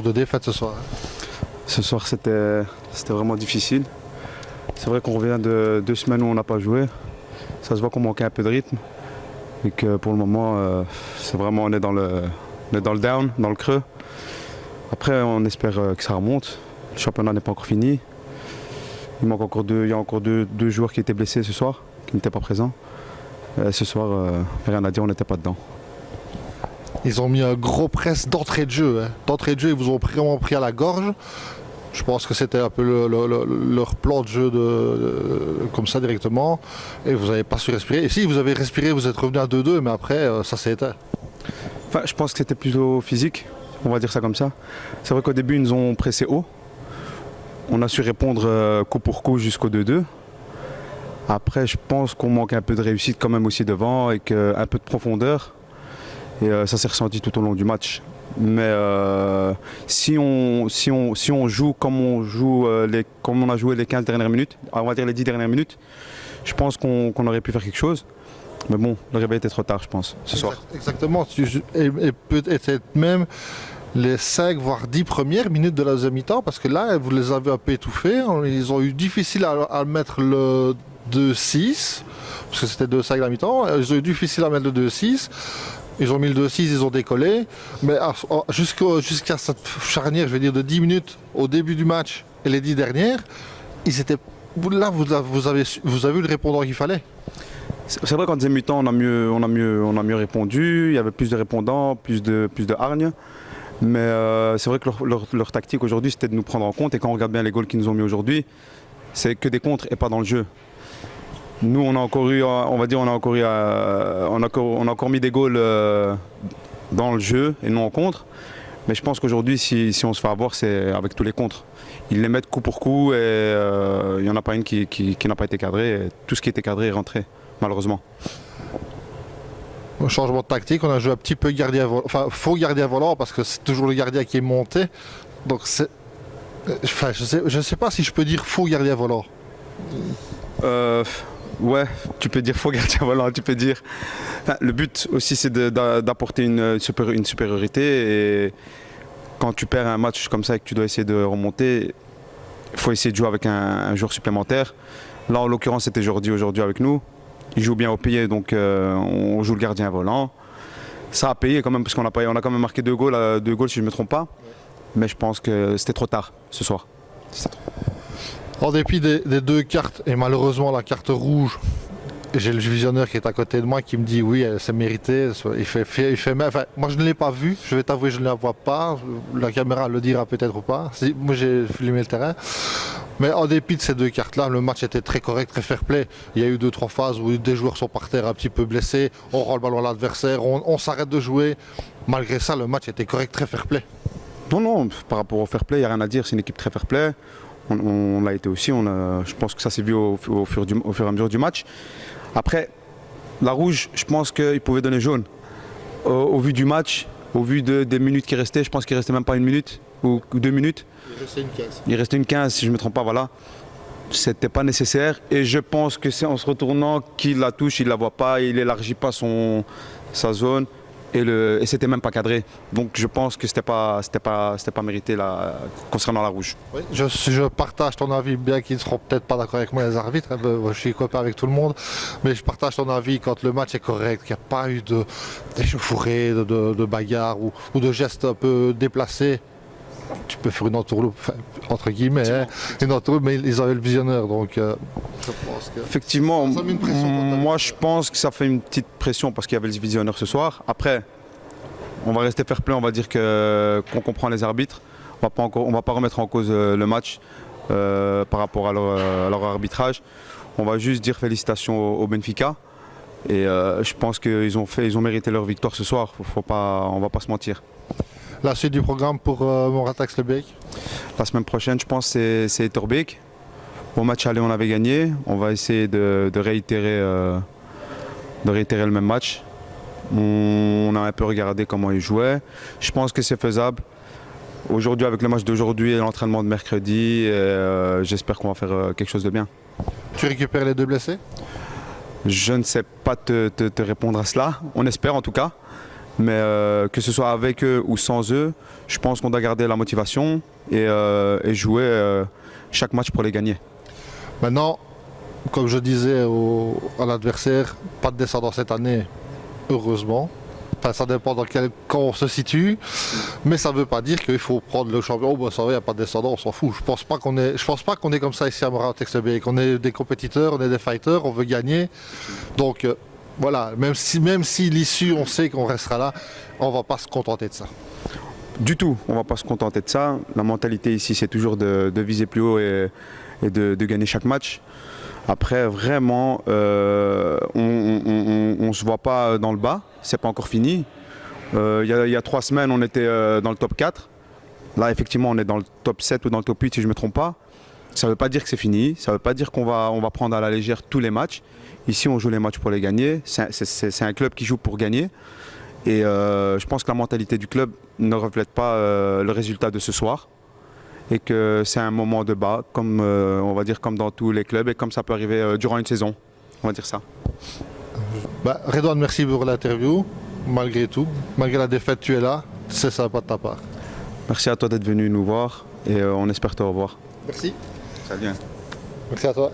de défaite ce soir. Ce soir, c'était vraiment difficile. C'est vrai qu'on revient de 2 semaines où on n'a pas joué. Ça se voit qu'on manquait un peu de rythme. Et que pour le moment, c'est vraiment, on est dans le down, dans le creux. Après, on espère que ça remonte. Le championnat n'est pas encore fini. Il y a encore deux joueurs qui étaient blessés ce soir, qui n'étaient pas présents. Ce soir, rien à dire, on n'était pas dedans. Ils ont mis un gros press d'entrée de jeu. Hein. D'entrée de jeu, ils vous ont vraiment pris à la gorge. Je pense que c'était un peu leur plan de jeu comme ça directement. Et vous n'avez pas su respirer. Et si vous avez respiré, vous êtes revenu à 2-2, mais après, ça s'est éteint. Enfin, je pense que c'était plutôt physique, on va dire ça comme ça. C'est vrai qu'au début, ils nous ont pressé haut. On a su répondre coup pour coup jusqu'au 2-2. Après, je pense qu'on manque un peu de réussite quand même aussi devant, et un peu de profondeur. Et ça s'est ressenti tout au long du match. Mais si on joue comme on a joué les 15 dernières minutes, on va dire les 10 dernières minutes, je pense qu'on aurait pu faire quelque chose. Mais bon, le réveil était trop tard, je pense, ce soir. Exactement. Et peut-être même les 5 voire 10 premières minutes de la deuxième mi-temps, parce que là, vous les avez un peu étouffés. Ils ont eu difficile à mettre le 2-6, parce que c'était 2-5 à la mi-temps. Ils ont eu difficile à mettre le 2-6. Ils ont mis le 2-6, ils ont décollé. Mais jusqu'à cette charnière, je vais dire, de 10 minutes au début du match et les 10 dernières, là, vous avez eu le répondant qu'il fallait. C'est vrai qu'en deuxième mi-temps, on a mieux répondu. Il y avait plus de répondants, plus de hargne. Mais c'est vrai que leur tactique aujourd'hui, c'était de nous prendre en compte. Et quand on regarde bien les goals qu'ils nous ont mis aujourd'hui, c'est que des contres et pas dans le jeu. Nous, on a encore eu, on va dire, on a encore mis des goals dans le jeu et non en contre. Mais je pense qu'aujourd'hui, si on se fait avoir, c'est avec tous les contres. Ils les mettent coup pour coup et il n'y en a pas une qui n'a pas été cadrée. Et tout ce qui était cadré est rentré, malheureusement. Au changement de tactique, on a joué un petit peu gardien volant, enfin faux gardien volant, parce que c'est toujours le gardien qui est monté. Donc je sais pas si je peux dire faux gardien volant. Ouais, tu peux dire faux gardien volant, tu peux dire. Enfin, le but aussi, c'est d'apporter une supériorité. Et quand tu perds un match comme ça et que tu dois essayer de remonter, il faut essayer de jouer avec un joueur supplémentaire. Là, en l'occurrence, c'était Jordi aujourd'hui avec nous. Il joue bien au pied, donc on joue le gardien volant. Ça a payé quand même, parce qu'on a quand même marqué 2 goals si je ne me trompe pas. Mais je pense que c'était trop tard ce soir. En dépit des 2 cartes, et malheureusement la carte rouge, j'ai le visionneur qui est à côté de moi qui me dit oui, c'est mérité. Enfin, moi je ne l'ai pas vu, je vais t'avouer, je ne la vois pas. La caméra le dira peut-être ou pas. Moi j'ai filmé le terrain. Mais en dépit de ces 2 cartes-là, le match était très correct, très fair-play. Il y a eu 2-3 phases où des joueurs sont par terre un petit peu blessés, on rend le ballon à l'adversaire, on s'arrête de jouer. Malgré ça, le match était correct, très fair-play. Non, par rapport au fair-play, il n'y a rien à dire, c'est une équipe très fair-play. On l'a été aussi, je pense que ça s'est vu au fur et à mesure du match. Après, la rouge, je pense qu'il pouvait donner jaune. Au vu du match, au vu des minutes qui restaient, je pense qu'il ne restait même pas 1 minute ou 2 minutes. Il restait une 15. Il restait une 15, si je ne me trompe pas, voilà. C'était pas nécessaire. Et je pense que c'est en se retournant qu'il la touche, il ne la voit pas, il n'élargit pas sa zone. Et c'était même pas cadré. Donc je pense que c'était pas mérité là, concernant la rouge. Oui, je partage ton avis, bien qu'ils ne seront peut-être pas d'accord avec moi les arbitres, hein, je suis copain avec tout le monde, mais je partage ton avis quand le match est correct, qu'il n'y a pas eu d'échauffourée, de bagarre ou de gestes un peu déplacés. Tu peux faire une entourloupe, entre guillemets, hein, une entourloupe, mais ils avaient le visionneur, donc je pense que... Effectivement, moi je pense que ça fait une petite pression parce qu'il y avait le visionneur ce soir. Après, on va rester fair-play, on va dire qu'on comprend les arbitres. On va pas remettre en cause le match par rapport à leur arbitrage. On va juste dire félicitations au Benfica. Et je pense qu'ils ont mérité leur victoire ce soir, on ne va pas se mentir. La suite du programme pour Moratax Lebeek? La semaine prochaine, je pense, c'est Etterbeek. Au match aller, on avait gagné. On va essayer de réitérer le même match. On a un peu regardé comment ils jouaient. Je pense que c'est faisable. Aujourd'hui, avec le match d'aujourd'hui et l'entraînement de mercredi, j'espère qu'on va faire quelque chose de bien. Tu récupères les 2 blessés? Je ne sais pas te répondre à cela. On espère en tout cas. Mais que ce soit avec eux ou sans eux, je pense qu'on doit garder la motivation et jouer chaque match pour les gagner. Maintenant, comme je disais à l'adversaire, pas de descendant cette année, heureusement. Enfin, ça dépend dans quel camp on se situe, mais ça ne veut pas dire qu'il faut prendre le champion. Oh, bah, ça va, il n'y a pas de descendant, on s'en fout. Je pense pas qu'on est comme ça ici à Morin TXB, qu'on est des compétiteurs, on est des fighters, on veut gagner. Donc voilà, même si l'issue, on sait qu'on restera là, on ne va pas se contenter de ça. Du tout, on ne va pas se contenter de ça. La mentalité ici, c'est toujours de viser plus haut et de gagner chaque match. Après, vraiment, on ne se voit pas dans le bas, c'est pas encore fini. Il y a 3 semaines, on était dans le top 4. Là, effectivement, on est dans le top 7 ou dans le top 8, si je ne me trompe pas. Ça ne veut pas dire que c'est fini, ça ne veut pas dire qu'on va prendre à la légère tous les matchs. Ici, on joue les matchs pour les gagner. C'est un club qui joue pour gagner. Et je pense que la mentalité du club ne reflète pas le résultat de ce soir. Et que c'est un moment de bas, comme on va dire comme dans tous les clubs et comme ça peut arriver durant une saison. On va dire ça. Bah, Redouane, merci pour l'interview. Malgré tout, malgré la défaite, tu es là. C'est sympa de ta part. Merci à toi d'être venu nous voir et on espère te revoir. Merci. Salut. Merci à toi.